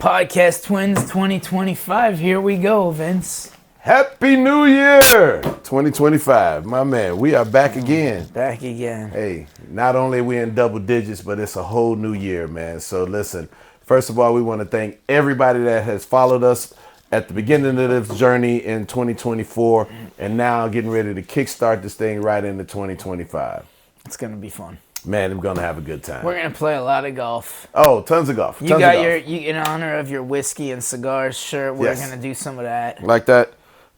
Podcast Twins 2025. Here we go, Vince. Happy New Year 2025. My man, we are back again. Back again. Hey, not only are we in double digits, but it's a whole new year, man. So listen, first of all, we want to thank everybody that has followed us at the beginning of this journey in 2024 and now getting ready to kickstart this thing right into 2025. It's going to be fun. Man, I'm going to have a good time. We're going to play a lot of golf. Oh, tons of golf. You got in honor of your whiskey and cigars shirt, we're going to do some of that. Like that.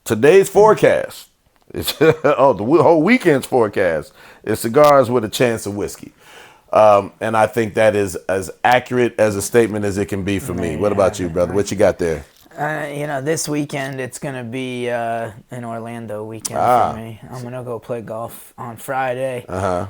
Today's forecast, the whole weekend's forecast is cigars with a chance of whiskey. And I think that is as accurate as a statement as it can be for me. What about you, brother? What you got there? This weekend it's going to be an Orlando weekend for me. I'm going to go play golf on Friday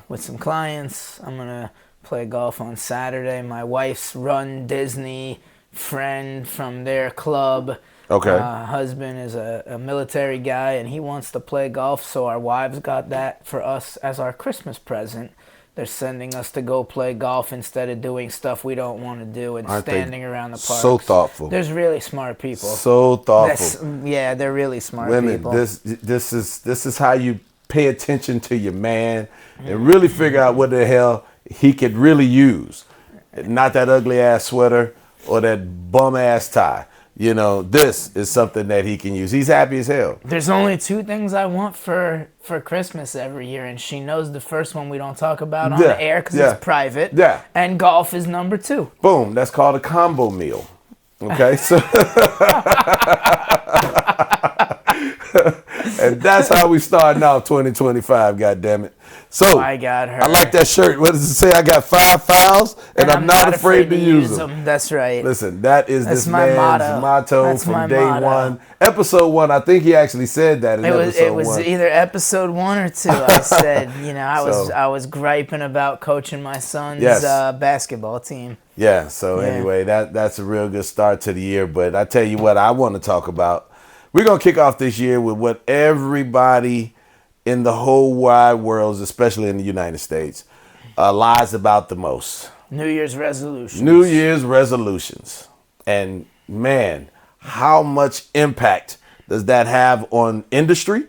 with some clients. I'm going to play golf on Saturday. My wife's run Disney friend from their club. Okay. Husband is a military guy, and he wants to play golf, so our wives got that for us as our Christmas present. They're sending us to go play golf instead of doing stuff we don't want to do and standing around the park. So thoughtful. There's really smart people. So thoughtful. They're really smart people. This is how you pay attention to your man and really figure out what the hell he could really use. Not that ugly ass sweater or that bum ass tie. You know, this is something that he can use. He's happy as hell. There's only two things I want for Christmas every year, and she knows the first one we don't talk about on the air because it's private. Yeah. And golf is number 2. Boom. That's called a combo meal. Okay? So and that's how we starting out 2025, goddammit. So I got her. I like that shirt. What does it say? I got 5 fouls and I'm not afraid to use them. That's right. Listen, that's this my man's motto from day one. Episode 1, I think he actually said that in episode 1. It was either episode 1 or 2. I said, I was griping about coaching my son's basketball team. Yeah, so anyway, that's a real good start to the year. But I tell you what I want to talk about. We're going to kick off this year with what everybody in the whole wide world, especially in the United States, lies about the most. New Year's resolutions. New Year's resolutions. And man, how much impact does that have on industry?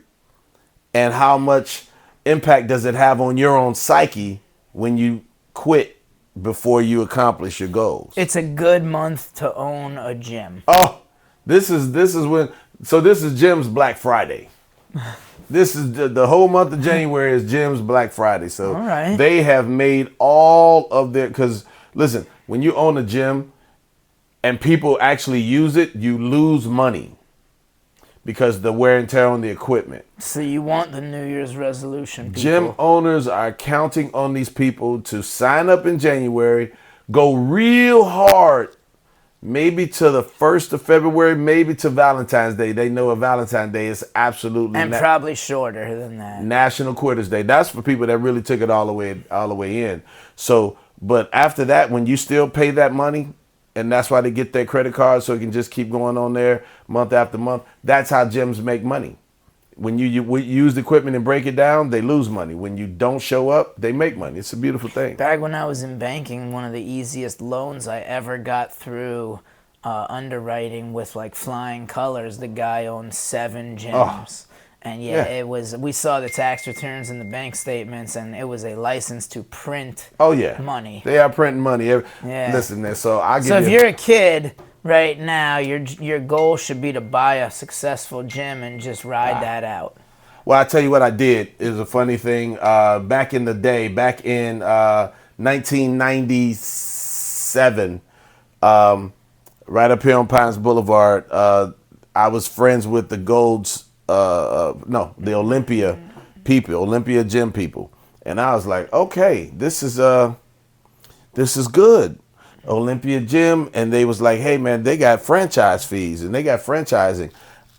And how much impact does it have on your own psyche when you quit before you accomplish your goals? It's a good month to own a gym. Oh, this is Jim's Black Friday. This is the whole month of January is Jim's Black Friday. So they have made all of their, because listen, when you own a gym and people actually use it, you lose money because the wear and tear on the equipment. So you want the New Year's resolution people. Gym owners are counting on these people to sign up in January, go real hard, maybe to the 1st of February, maybe to Valentine's Day. They know a Valentine's Day is absolutely probably shorter than that. National Quitters Day. That's for people that really took it all the way in. So, but after that, when you still pay that money, and that's why they get their credit card so it can just keep going on there month after month. That's how gyms make money. When you use the equipment and break it down, they lose money. When you don't show up, they make money. It's a beautiful thing. Back when I was in banking, one of the easiest loans I ever got through underwriting with like flying colors, the guy owned 7 gyms. Oh. And it was. We saw the tax returns and the bank statements, and it was a license to print money. They are printing money. Listen, if you're a kid right now, your goal should be to buy a successful gym and just ride that out. Well, I tell you what I did is a funny thing. Back in the day, back in 1997, right up here on Pines Boulevard, I was friends with the the Olympia people, Olympia gym people. And I was like, okay, this is good. Olympia gym. And they was like, hey man, they got franchise fees and they got franchising.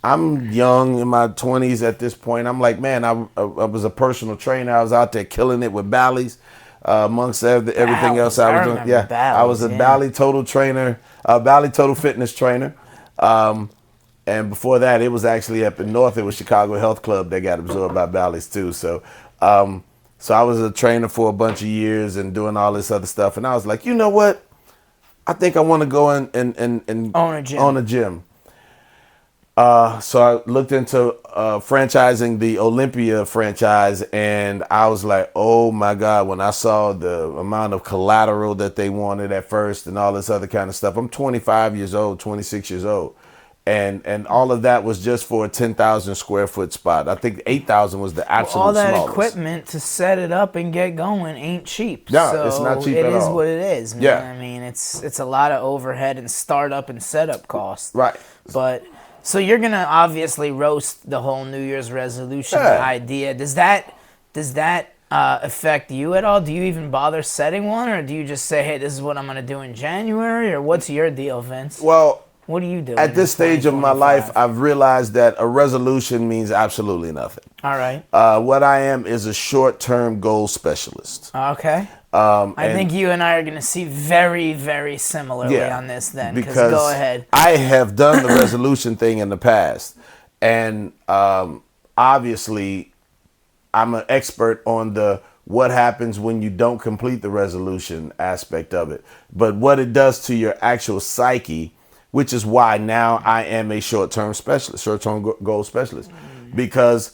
I'm young in my 20s at this point. I'm like, man, I was a personal trainer. I was out there killing it with Bally's, amongst everything else I was doing. Yeah, Bally's, I was a Bally Total trainer, Bally Total Fitness trainer. And before that, it was actually up in North. It was Chicago Health Club that got absorbed by Bally's too. So I was a trainer for a bunch of years and doing all this other stuff. And I was like, you know what? I think I want to go and Own a gym. Own a gym. So I looked into franchising the Olympia franchise, and I was like, oh my God, when I saw the amount of collateral that they wanted at first and all this other kind of stuff. I'm 25 years old, 26 years old. And all of that was just for a 10,000 square foot spot. I think 8,000 was the absolute all that smallest. equipment to set it up and get going ain't cheap. No, so it's not cheap at It is all. what it is, man. Yeah. I mean, it's a lot of overhead and startup and setup costs. Right. But so you're gonna obviously roast the whole New Year's resolution idea. Does that affect you at all? Do you even bother setting one, or do you just say, "Hey, this is what I'm gonna do in January," or what's your deal, Vince? Well, what do you do at this stage of my life, I've realized that a resolution means absolutely nothing. All right. What I am is a short-term goal specialist. Okay. I think you and I are going to see very, very similarly on this then. Because go ahead. I have done the resolution thing in the past. And obviously, I'm an expert on the what happens when you don't complete the resolution aspect of it. But what it does to your actual psyche, which is why now I am a short-term specialist, short-term goal specialist. Because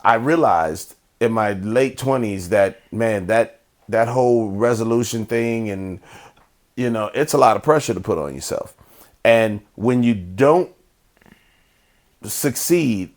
I realized in my late 20s that, man, that whole resolution thing, and it's a lot of pressure to put on yourself. And when you don't succeed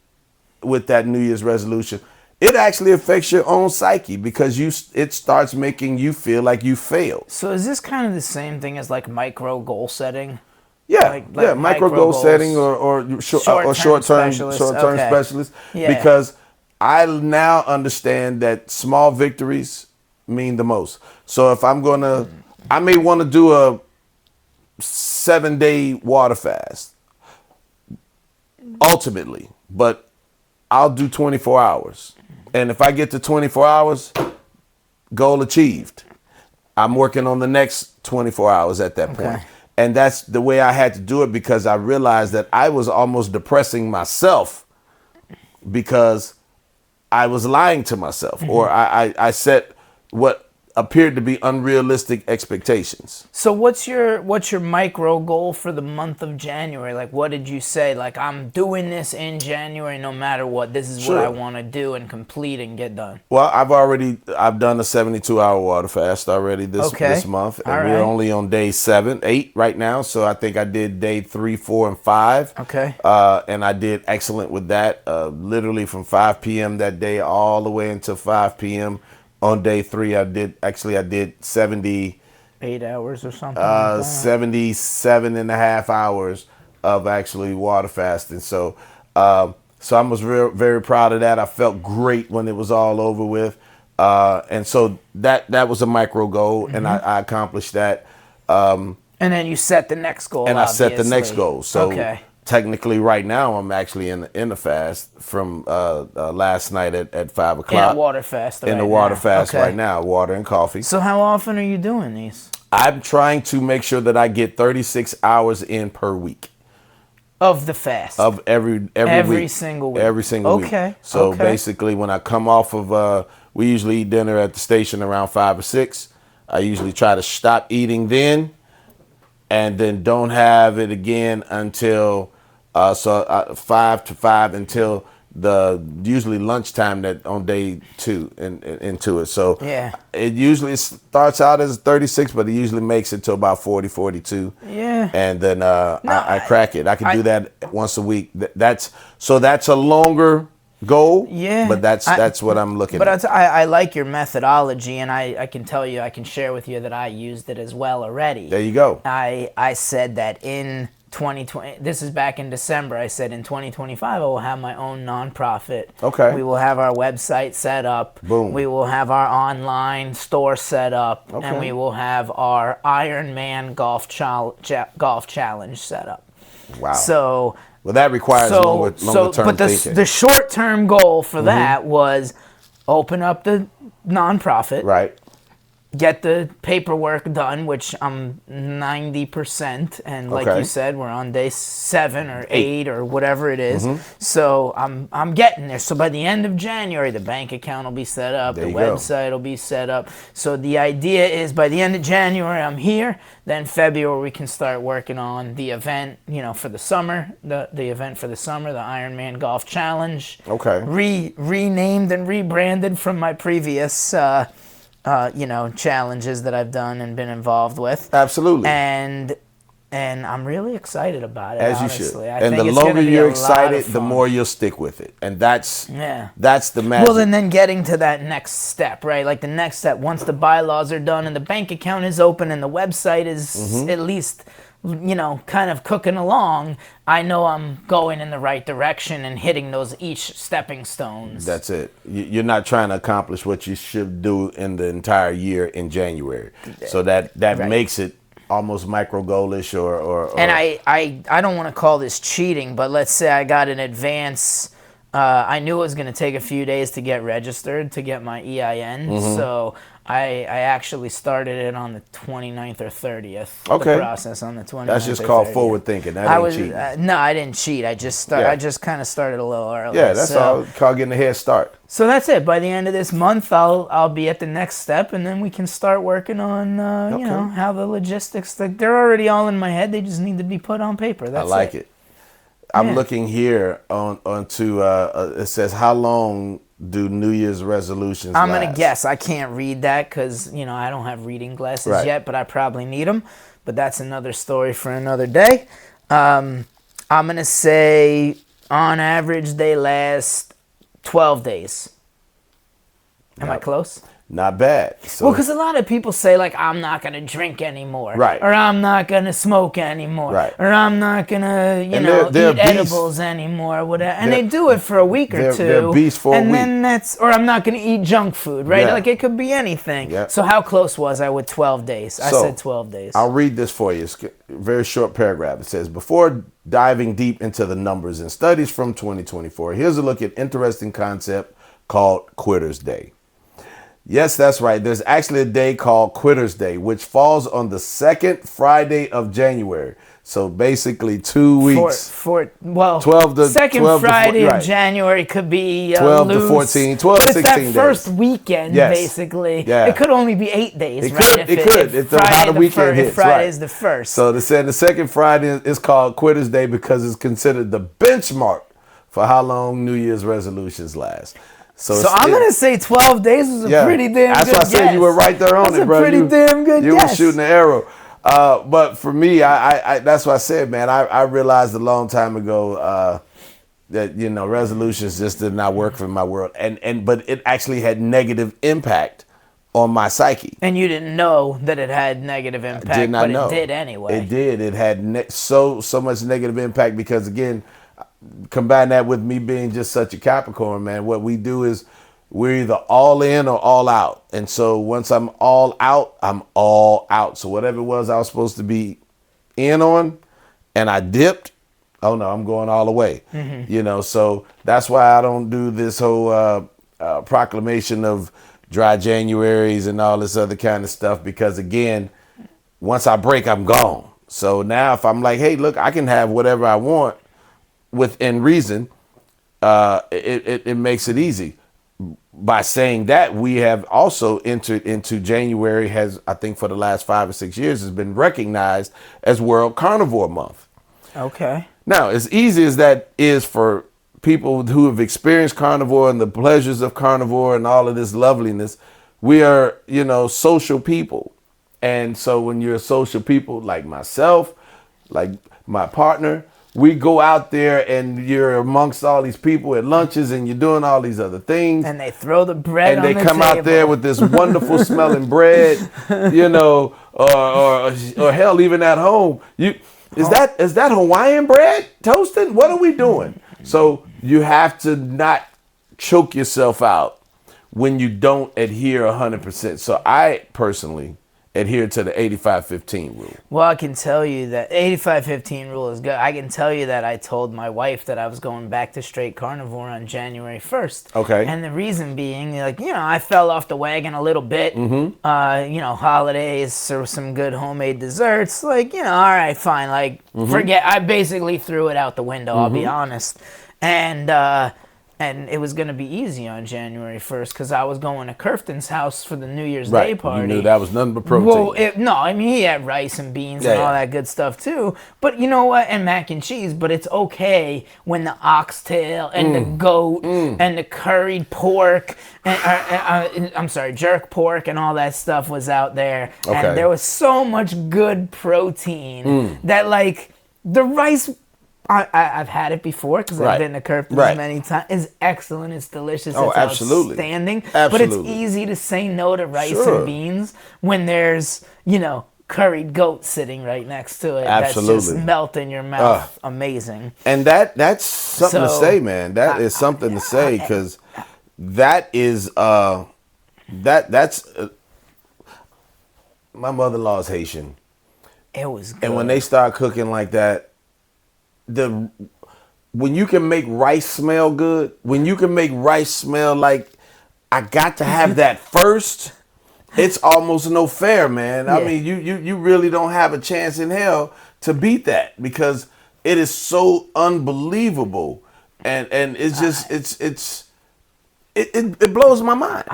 with that New Year's resolution, it actually affects your own psyche, because it starts making you feel like you failed. So is this kind of the same thing as like micro goal setting? Yeah, micro goal setting or short-term specialist. Yeah. Because I now understand that small victories mean the most. So if I may want to do a 7-day water fast ultimately, but I'll do 24 hours. And if I get to 24 hours, goal achieved. I'm working on the next 24 hours at that point. And that's the way I had to do it, because I realized that I was almost depressing myself because I was lying to myself, or I set what appeared to be unrealistic expectations. So what's your micro goal for the month of January? Like, what did you say? Like, I'm doing this in January no matter what. This is what I want to do and complete and get done. Well, I've done a 72-hour water fast already this month, and we're only on day 8 right now. So I think I did day 3, 4, and 5. Okay. And I did excellent with that. Literally from 5 p.m. that day all the way until 5 p.m. On day 3, I did 78 hours or something. 77 and a half hours of actually water fasting. So I was very proud of that. I felt great when it was all over with. And so that was a micro goal, and I accomplished that. And then you set the next goal. And obviously. I set the next goal. So technically right now I'm actually in the fast from last night at 5 o'clock. In a water fast right now, water and coffee. So how often are you doing these? I'm trying to make sure that I get 36 hours in per week. Of the fast? Of every week. Single week? Every single week. So basically when I come off of, we usually eat dinner at the station around 5 or 6. I usually try to stop eating then, and then don't have it again until 5 to 5 until usually lunchtime on day 2 into it. So it usually starts out as 36, but it usually makes it to about 40, 42. Yeah. And then I crack it. I can do that once a week. That's a longer goal. Yeah. But that's what I'm looking at. But I like your methodology, and I can tell you, I can share with you that I used it as well already. There you go. I said that in 2020, this is back in December, I said in 2025 I will have my own nonprofit. Okay. We will have our website set up. Boom. We will have our online store set up. Okay. And we will have our Ironman golf challenge set up. Wow. So well, that requires longer term thinking. The short-term goal for that was open up the nonprofit. Right. get the paperwork done, which I'm 90%, and like Okay. you said, we're on day 7 or 8 or whatever it is. So I'm getting there. So by the end of January, the bank account will be set up, There the you go. website will be set up. So the idea is by the end of January, I'm here. Then February, we can start working on the event, for the summer, the event for the summer, the Ironman Golf Challenge. Okay. Renamed and rebranded from my previous challenges that I've done and been involved with. Absolutely. And I'm really excited about it. As you honestly. should. I And think the it's gonna longer be you're a lot of excited, the fun. more you'll stick with it. And that's Yeah. the magic. Well, and then getting to that next step, right? Like the next step, once the bylaws are done and the bank account is open and the website is at least, kind of cooking along, I know I'm going in the right direction and hitting those each stepping stones. That's it. You're not trying to accomplish what you should do in the entire year in January. So that Right. makes it almost micro goalish or And I don't want to call this cheating, but let's say I got an advance. I knew it was going to take a few days to get registered, to get my EIN. So I actually started it on the 29th or 30th. Okay. The process on the 29th. that's just or called 30th. forward thinking. That I ain't was cheating. no, I didn't cheat. I just Yeah. I just kind of started a little early. Yeah, that's so, all. Called getting a head start. So that's it. By the end of this month, I'll be at the next step, and then we can start working on how the logistics. They're already all in my head. They just need to be put on paper. That's I like it. I'm Yeah. looking here onto it says how long do New Year's resolutions I'm last? gonna guess. I can't read that because I don't have reading glasses Right. yet, but I probably need them. But that's another story for another day. I'm gonna say on average they last 12 days. Am I Yep. close? Not bad. So, Well, because a lot of people say like I'm not gonna drink anymore, Right. Or I'm not gonna smoke anymore, Right. Or I'm not gonna And they're eat beasts. edibles anymore, whatever. And They're- they do it for a week or they're- two, they're beasts for a and week. then or I'm not gonna eat junk food, right? Yeah. Like it could be anything. Yeah. So how close was I with 12 days? I So, said 12 days. I'll read this for you. It's a very short paragraph. It says, before diving deep into the numbers and studies from 2024, here's a look at interesting concept called Quitter's Day. Yes, that's right. There's actually a day called Quitter's Day, which falls on the second Friday of January. So basically 2 weeks. 12 to second 12 to Friday right. of January could be 12 to loose, 14, 12 but to it's 16 that first days. weekend, Yes. basically. Yeah. It could only be 8 days, It right? could, it could. It's how the weekend hits, If Friday right. is the first. So they said the second Friday is called Quitter's Day because it's considered the benchmark for how long New Year's resolutions last. So I'm gonna say 12 days was a pretty damn That's good why I said guess. you were right there on That's it, a bro. pretty damn good You guess. were shooting the arrow. But for me, I that's what I said, man. I realized a long time ago that resolutions just did not work for my world, but it actually had negative impact on my psyche. And you didn't know that it had negative impact, Did not but know. it did anyway. It did. It had so much negative impact because, again, combine that with me being just such a Capricorn, man. What we do is we're either all in or all out. And so once I'm all out, I'm all out. So whatever it was I was supposed to be in on and I dipped, oh no, I'm going all the way. So that's why I don't do this whole proclamation of dry Januaries and all this other kind of stuff because, again, once I break, I'm gone. So now if I'm like, hey, look, I can have whatever I want within reason, it makes it easy. By saying that, we have also entered into January, has, I think for the last 5 or 6 years, has been recognized as World Carnivore Month. Okay. Now, as easy as that is for people who have experienced carnivore and the pleasures of carnivore and all of this loveliness, we are, social people. And so when you're social people like myself, like my partner, we go out there and you're amongst all these people at lunches and you're doing all these other things. And they throw the bread And on they the come out table. there with this wonderful smelling bread, or hell, even at home. Is that Hawaiian bread toasted? What are we doing? So you have to not choke yourself out when you don't adhere 100%. So I personally adhere to the 85-15 rule? Well, I can tell you that 85-15 rule is good. I can tell you that I told my wife that I was going back to straight carnivore on January 1st. Okay. And the reason being, like, I fell off the wagon a little bit. Holidays or some good homemade desserts. Like, all right, fine. Like, forget. I basically threw it out the window, I'll be honest. And it was going to be easy on January 1st because I was going to Curfton's house for the New Year's Day party. You knew that was nothing but protein. Well, he had rice and beans and all that good stuff too. But you know what? And mac and cheese. But it's okay when the oxtail and the goat and the curried pork and jerk pork and all that stuff was out there. Okay. And there was so much good protein that, like, the rice... I've had it before because I've been to Curfton's many times. It's excellent. It's delicious. It's outstanding. But it's easy to say no to rice and beans when there's, curried goat sitting right next to it. Absolutely. That's just melt in your mouth. Amazing. And that's something to say, man. That is something to say because that is my mother-in-law is Haitian. It was good. And when they start cooking like that, when you can make rice smell good, when you can make rice smell like I got to have that first, it's almost no fair, man. Yeah. I mean, you really don't have a chance in hell to beat that because it is so unbelievable, and it's just it blows my mind.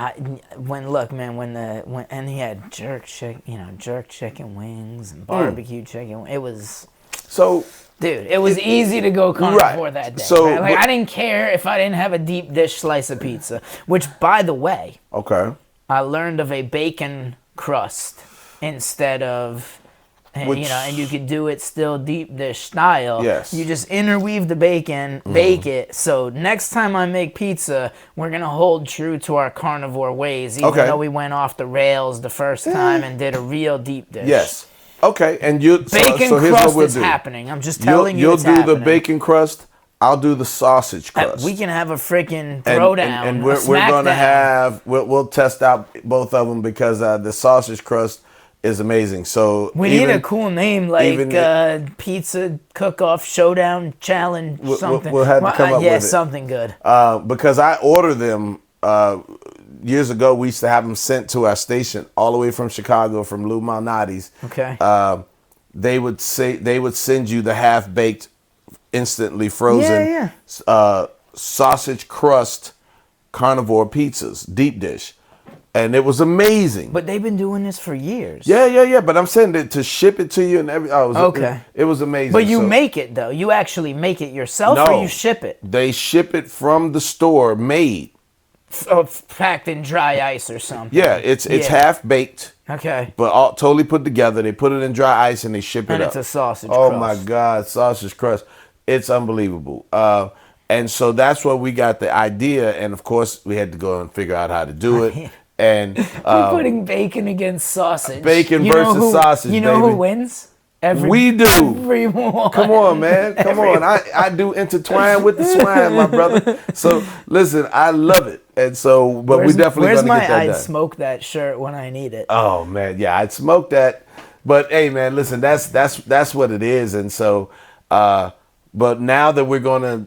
When he had jerk chicken wings and barbecue chicken, it was so. Dude, it was easy to go carnivore that day. So, right? I didn't care if I didn't have a deep dish slice of pizza, which, by the way, I learned of a bacon crust instead of, and you could do it still deep dish style. Yes. You just interweave the bacon, bake it. So next time I make pizza, we're going to hold true to our carnivore ways, even though we went off the rails the first time and did a real deep dish. Yes. Okay, and bacon so here's crust what we'll is do. happening. I'm just telling you, you'll it's do happening. the bacon crust. I'll do the sausage crust. We can have a freaking throwdown. And we're going to have we'll test out both of them because the sausage crust is amazing. So we need a cool name like Pizza Cook-Off Showdown Challenge something. We'll have to come up with it. Something good. Because I order them. Years ago, we used to have them sent to our station all the way from Chicago, from Lou Malnati's. Okay. They would send you the half-baked, instantly frozen sausage crust carnivore pizzas, deep dish. And it was amazing. But they've been doing this for years. Yeah. But I'm saying that to ship it to you and it was amazing. But you make it, though. You actually make it yourself or you ship it? They ship it from the store, made. Packed in dry ice or something. Yeah, it's half baked. Okay. But totally put together. They put it in dry ice and they ship it up. And it's a sausage crust. Oh my God, sausage crust. It's unbelievable. And so that's where we got the idea. And of course, we had to go and figure out how to do it. And we're putting bacon against sausage. Bacon versus sausage. You know who wins? We do. Everyone. Come on, man. Come on. I do intertwine with the swine, my brother. So listen, I love it. And so, but we definitely gonna get that done. I'd smoke that shirt when I need it. Oh man, yeah, I'd smoke that. But hey, man, listen, that's what it is. And so, but now that we're gonna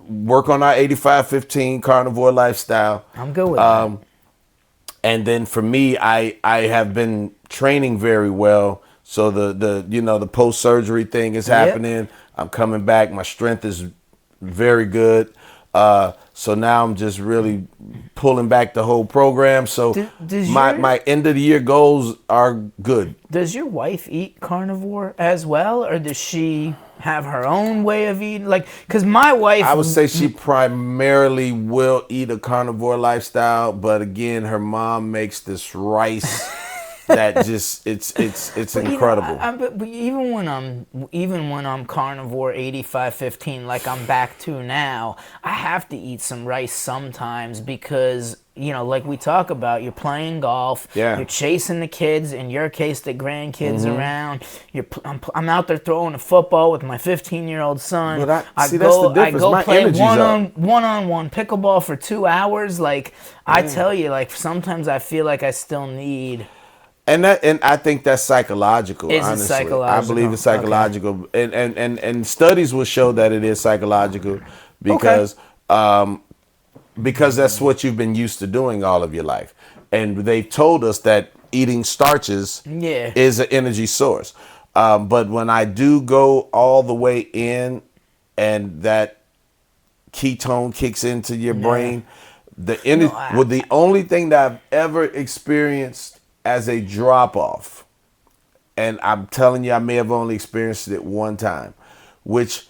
work on our 85-15 carnivore lifestyle, I'm good with that. And then for me, I have been training very well. So the post surgery thing is happening. Yep. I'm coming back. My strength is very good. So now I'm just really pulling back the whole program. So my end of the year goals are good. Does your wife eat carnivore as well, or does she have her own way of eating? Like, because my wife, I would say she primarily will eat a carnivore lifestyle, but again, her mom makes this rice. That just it's incredible. But even when I'm carnivore 85-15 like I'm back to now, I have to eat some rice sometimes because like we talk about, you're playing golf, you're chasing the kids, in your case the grandkids around. I'm out there throwing a football with my 15-year-old son. But that's the difference. I go my play one-on-one pickleball for 2 hours. Like I tell you, like sometimes I feel like I still need. and I think that's psychological. Is it honestly, psychological? I believe it's psychological, and studies will show that it is psychological because because that's what you've been used to doing all of your life, and they've told us that eating starches is an energy source. But when I do go all the way in, and that ketone kicks into your brain, the energy. Well, the only thing that I've ever experienced as a drop off, and I'm telling you, I may have only experienced it one time, which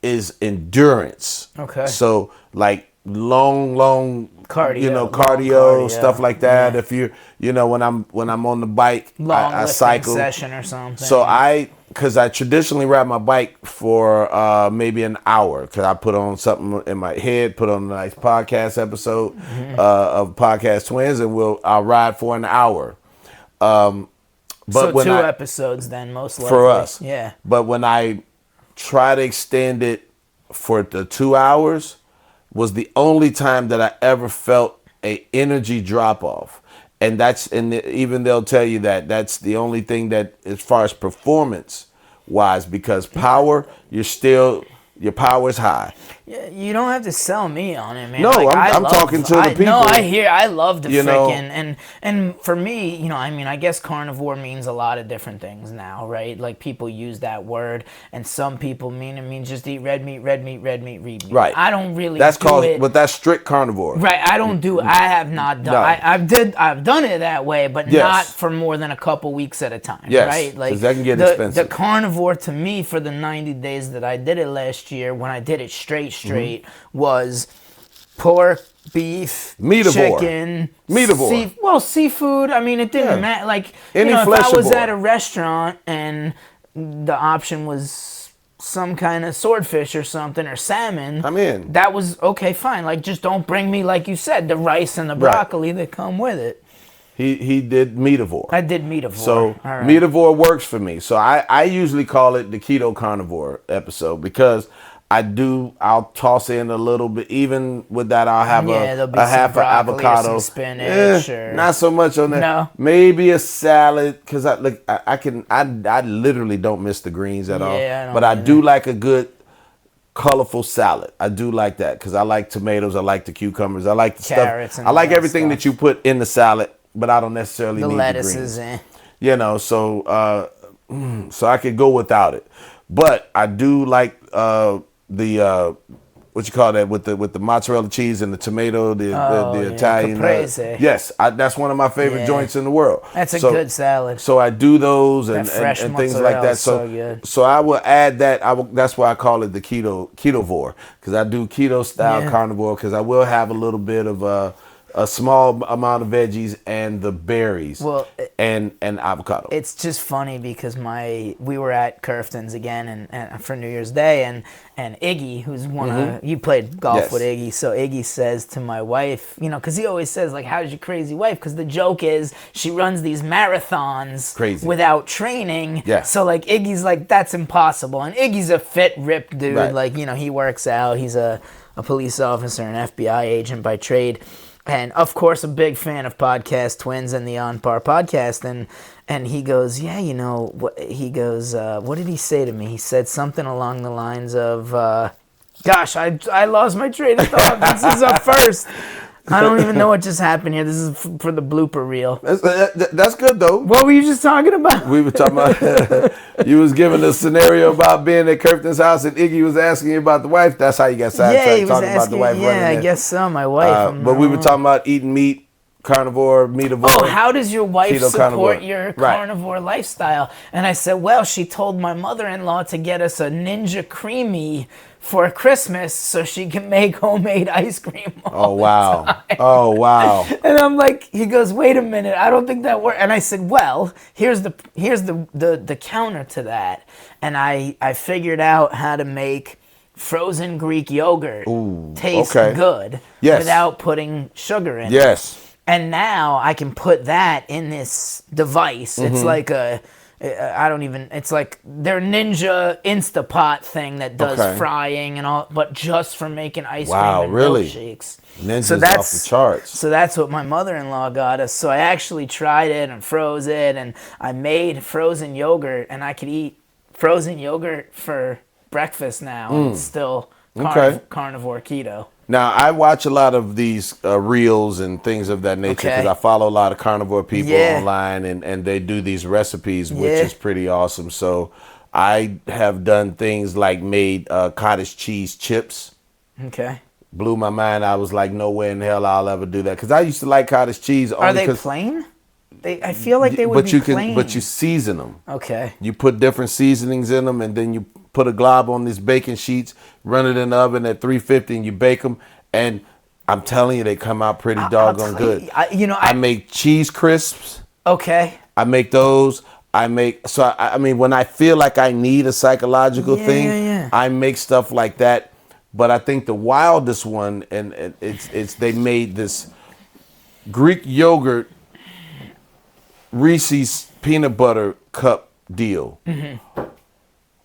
is endurance. Okay. So like long cardio, cardio stuff like that. If you're, when I'm on the bike, I cycle session or something. So because I traditionally ride my bike for maybe an hour, because I put on something in my head, put on a nice podcast episode of Podcast Twins, and I'll ride for an hour. But so when 2 episodes then, most likely. For us. Yeah. But when I try to extend it for the 2 hours, was the only time that I ever felt a energy drop off. And even they'll tell you that that's the only thing that, as far as performance wise, because your power is high. Yeah, you don't have to sell me on it, man. No, I'm talking to the people. No, I love the freaking, and for me, I guess carnivore means a lot of different things now, right? Like people use that word, and some people it means just eat red meat. Right. I don't really. But that's strict carnivore. Right. I don't do. I have not done. No. I've done it that way, but not for more than a couple weeks at a time. Yes. Right. Like that can get expensive. The carnivore to me for the 90 days that I did it last year, when I did it straight, was pork, beef, chicken, meativore. Seafood. It didn't matter. Like, if I was at a restaurant and the option was some kind of swordfish or something, or salmon, I'm in. That was okay, fine. Like, just don't bring me, like you said, the rice and the broccoli that come with it. He did meativore. I did meativore. So meativore works for me. So I usually call it the keto carnivore episode, because I'll toss in a little bit. Even with that, I'll have a half an avocado, spinach, not so much on that. No. Maybe a salad, because I literally don't miss the greens at all. But I do like a good colorful salad. I do like that, because I like tomatoes, I like the cucumbers, I like the carrots, stuff. I like everything that you put in the salad, but I don't necessarily need lettuces the greens. So I could go without it. But I do like the what you call that, with the mozzarella cheese and the tomato, the Italian. Caprese. Yes, that's one of my favorite joints in the world. That's a good salad. So I do those and things like that. So I will add that. That's why I call it the ketovore, because I do keto style carnivore, because I will have a little bit of a small amount of veggies and the berries, and avocado. It's just funny because we were at Curfton's again and for New Year's Day, and Iggy, who's one of you played golf with Iggy, so Iggy says to my wife, because he always says, like, how's your crazy wife? Because the joke is she runs these marathons without training. Yeah. So like Iggy's like, that's impossible, and Iggy's a fit, ripped dude. Right. Like, he works out. He's a police officer, an FBI agent by trade. And, of course, a big fan of Podcast Twins and the On Par podcast. And he goes, what did he say to me? He said something along the lines of, gosh, I lost my train of thought. This is up first. I don't even know what just happened here. This is for the blooper reel. That's good, though. What were you just talking about? We were talking about, you was giving a scenario about being at Curfton's house, and Iggy was asking you about the wife. That's how you got sidetracked, talking about the wife. Yeah, I guess so, my wife. But we were talking about eating meat, carnivore, meativore. Oh, how does your wife support your carnivore lifestyle? And I said, well, she told my mother-in-law to get us a Ninja Creamy for Christmas so she can make homemade ice cream all the time. Oh, wow. And I'm like, he goes, wait a minute, I don't think that works. And I said, well, here's the counter to that. And I figured out how to make frozen Greek yogurt taste good without putting sugar in it. Yes. And now I can put that in this device. It's like I don't even. It's like their Ninja Instapot thing that does Okay. frying and all, but just for making ice Wow, cream and really? milkshakes. Ninja's off the charts. So that's what my mother-in-law got us. So I actually tried it and froze it, and I made frozen yogurt, and I could eat frozen yogurt for breakfast now, and it's still Okay. carnivore keto. Now, I watch a lot of these reels and things of that nature because Okay. I follow a lot of carnivore people Yeah. online, and they do these recipes, which Yeah. is pretty awesome. So I have done things like made cottage cheese chips. Okay. Blew my mind. I was like, no way in hell I'll ever do that because I used to like cottage cheese. Only Are they 'cause- plain? I feel like they would but be you can, plain. but you season them. Okay. You put different seasonings in them, and then you put a glob on these baking sheets, run it in the oven at 350, and you bake them. And I'm telling you, they come out pretty doggone tell you, good. I make cheese crisps. okay. I make those. I mean, when I feel like I need a psychological Yeah, thing, yeah. I make stuff like that. But I think the wildest one, and it's they made this Greek yogurt Reese's peanut butter cup deal.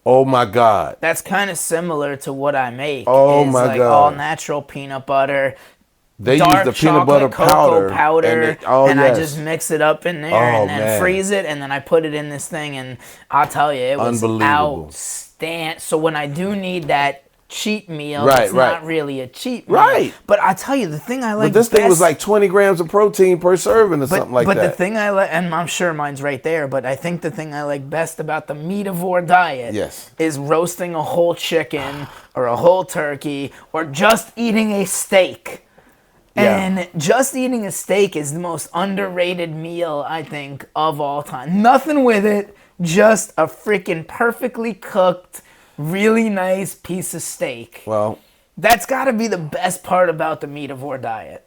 Oh my God. That's kind of similar to what I make. Oh It's my like God. all natural peanut butter. They Dark use the peanut butter chocolate cocoa powder, powder, and I yes. just mix it up in there Oh, and then man. freeze it, and then I put it in this thing, and I'll tell you, it was Unbelievable. outstanding. So when I do need that cheat meal, Right, it's right. not really a cheat meal. Right. But I tell you, the thing I like But this thing was best- like 20 grams of protein per serving or something like but that. the thing I like, and I'm sure mine's right there, but I think the thing I like best about the meativore diet Yes. is roasting a whole chicken or a whole turkey or just eating a steak. Yeah. And just eating a steak is the most underrated meal, I think, of all time. Nothing with it, just a freaking perfectly cooked, really nice piece of steak. Well, That's got to be the best part about the meativore diet.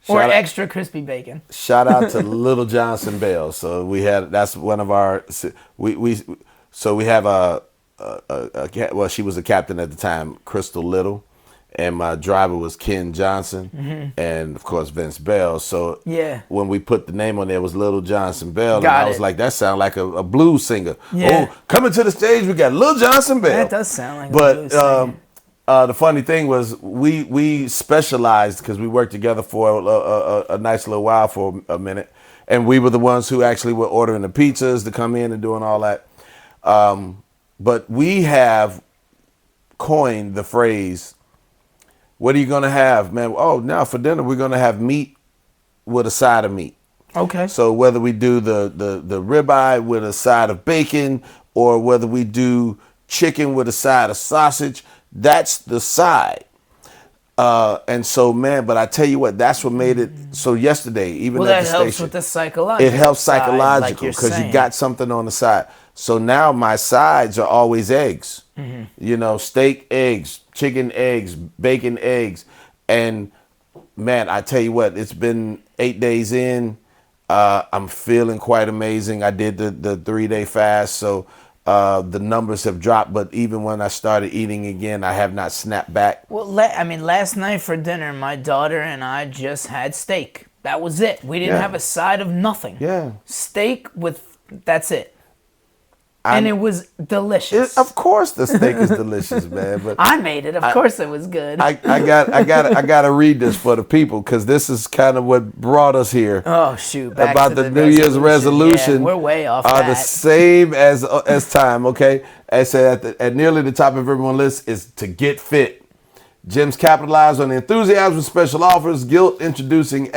Or Shout out- extra crispy bacon. shout out to Little Johnson Bell. So that's one of our we have well, she was a captain at the time, Crystal Little, and my driver was Ken Johnson, and of course Vince Bell. So Yeah. when we put the name on there, it was Little Johnson Bell, and Got I was it. like, that sounds like a blues singer. Yeah. Oh, coming to the stage, we got Little Johnson Bell. That does sound like a blues But singer. the funny thing was we specialized because we worked together for a nice little while for a minute, and we were the ones who actually were ordering the pizzas to come in and doing all that. But we have coined the phrase, what are you going to have, man? Oh, now for dinner, we're going to have meat with a side of meat. Okay. So whether we do the ribeye with a side of bacon or whether we do chicken with a side of sausage, that's the side. And so, man, but I tell you what, that's what made it. So yesterday, even Well, at that the helps station, with the psychological. it helps side, like psychological you're because you saying. got something on the side. So now my sides are always eggs. Mm-hmm. You know, steak, eggs, chicken, eggs, bacon, eggs. And man, I tell you what, it's been 8 days in. I'm feeling quite amazing. I did the 3-day fast, so the numbers have dropped. But even when I started eating again, I have not snapped back. Well, last night for dinner, my daughter and I just had steak. That was it. We didn't Yeah. have a side of nothing. Yeah. Steak with, that's it. And it was delicious. Of course, the steak is delicious, man. But I made it. Of course it was good. I got to read this for the people because this is kind of what brought us here. oh, shoot. Back About to the New Year's resolution. Yeah, we're way off are that. the same as time. Okay, I said at nearly the top of everyone's list is to get fit. Gyms capitalize on the enthusiasm with special offers, guilt-inducing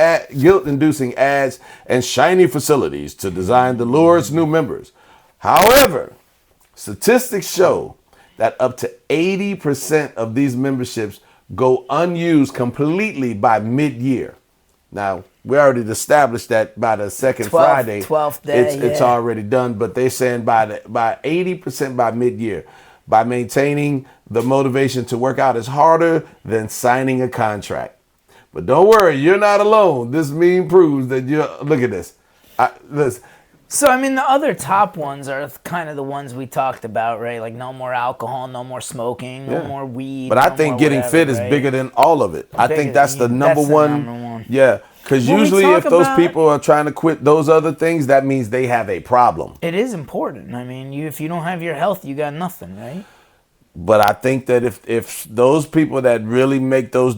ads, and shiny facilities to design to lure its new members. However, statistics show that up to 80% of these memberships go unused completely by mid-year. Now, we already established that by the second 12th Friday, 12th day, it's yeah. already done. But they're saying by 80% by mid-year, by maintaining the motivation to work out is harder than signing a contract. But don't worry, you're not alone. This meme proves that you're. Look at this. Listen. So, I mean, the other top ones are kind of the ones we talked about, right? Like no more alcohol, no more smoking, no Yeah. more weed. But I no think more getting whatever, fit is right? bigger than all of it. I think that's the That's number the one. number one. Yeah, Because when we usually talk if those about- people are trying to quit those other things, that means they have a problem. It is important. I mean, if you don't have your health, you got nothing, right? But I think that if those people that really make those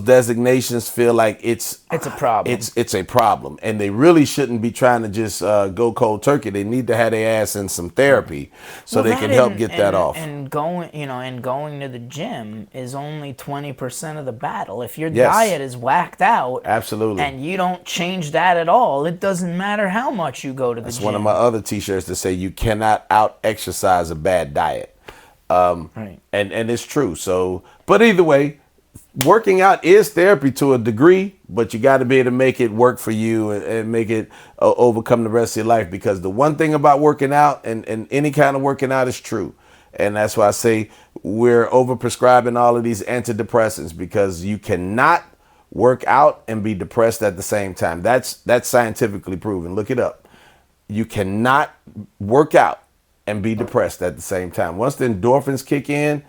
designations feel like it's a problem. it's a problem, and they really shouldn't be trying to just go cold turkey. They need to have their ass in some therapy so they can help get that off. And going to the gym is only 20% of the battle. If your Yes. diet is whacked out, Absolutely. and you don't change that at all, it doesn't matter how much you go to the It's gym. one of my other T-shirts that say you cannot out exercise a bad diet. Right. And it's true. So, but either way, working out is therapy to a degree, but you got to be able to make it work for you and make it overcome the rest of your life. Because the one thing about working out and any kind of working out is true. And that's why I say we're overprescribing all of these antidepressants, because you cannot work out and be depressed at the same time. That's scientifically proven. Look it up. You cannot work out and be depressed at the same time. Once the endorphins kick in,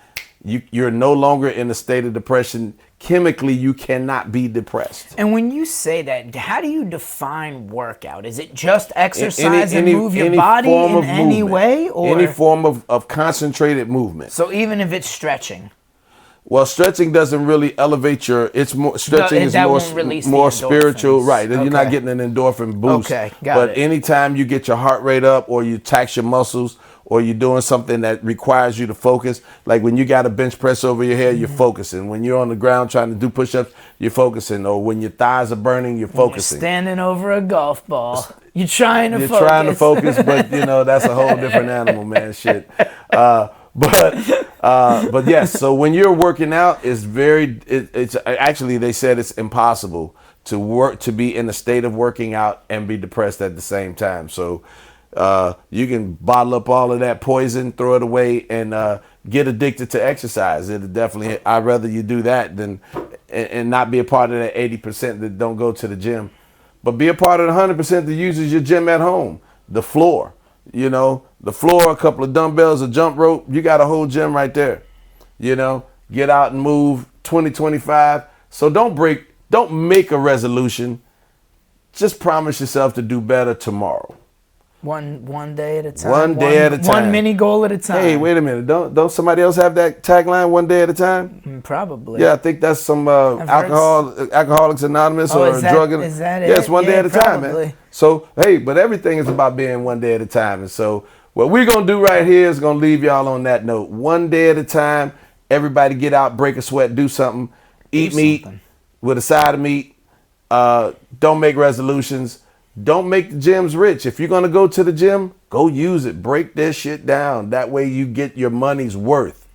you're no longer in a state of depression. Chemically, you cannot be depressed. And when you say that, how do you define workout? Is it just exercise and move your body in any way? Or any form of concentrated movement. So even if it's stretching? Well, stretching doesn't really elevate your. It's more stretching is that won't release more the spiritual, endorphins. right? You're not Okay. getting an endorphin boost. Okay, got But it. anytime you get your heart rate up, or you tax your muscles, or you're doing something that requires you to focus, like when you got a bench press over your head, you're focusing. When you're on the ground trying to do push-ups, you're focusing. Or when your thighs are burning, you're focusing. You're standing over a golf ball. You're trying to You're focus. trying to focus, but that's a whole different animal, man. Shit. But yes. So when you're working out, it's actually, they said it's impossible to be in a state of working out and be depressed at the same time. So you can bottle up all of that poison, throw it away, and get addicted to exercise. It'll definitely. I'd rather you do that than and not be a part of that 80% that don't go to the gym. But be a part of the 100% that uses your gym at home. The floor, the floor, a couple of dumbbells, a jump rope. You got a whole gym right there. Get out and move 2025. So don't make a resolution. Just promise yourself to do better tomorrow. One day at a time. One day at a time. One mini goal at a time. Hey, wait a minute. Don't somebody else have that tagline, one day at a time? Probably. Yeah, I think that's some Alcoholics Anonymous or is that, drug. Is that it? Yes, one day at a time, probably. man. So, hey, but everything is about being one day at a time. And so what we're going to do right here is going to leave y'all on that note. One day at a time. Everybody get out, break a sweat, do something. Eat meat with a side of meat. Don't make resolutions. Don't make the gyms rich. If you're going to go to the gym, go use it. Break that shit down. That way you get your money's worth.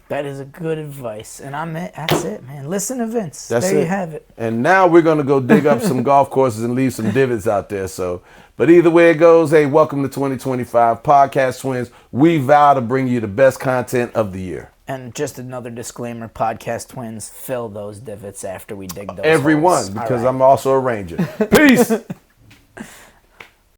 That is a good advice. And that's it, man. Listen to Vince. That's there it. you have it. And now we're going to go dig up some golf courses and leave some divots out there. So, but either way it goes, hey, welcome to 2025 Podcast Twins. We vow to bring you the best content of the year. And just another disclaimer, Podcast Twins fill those divots after we dig those Everyone, holes. because All right. I'm also a ranger. Peace.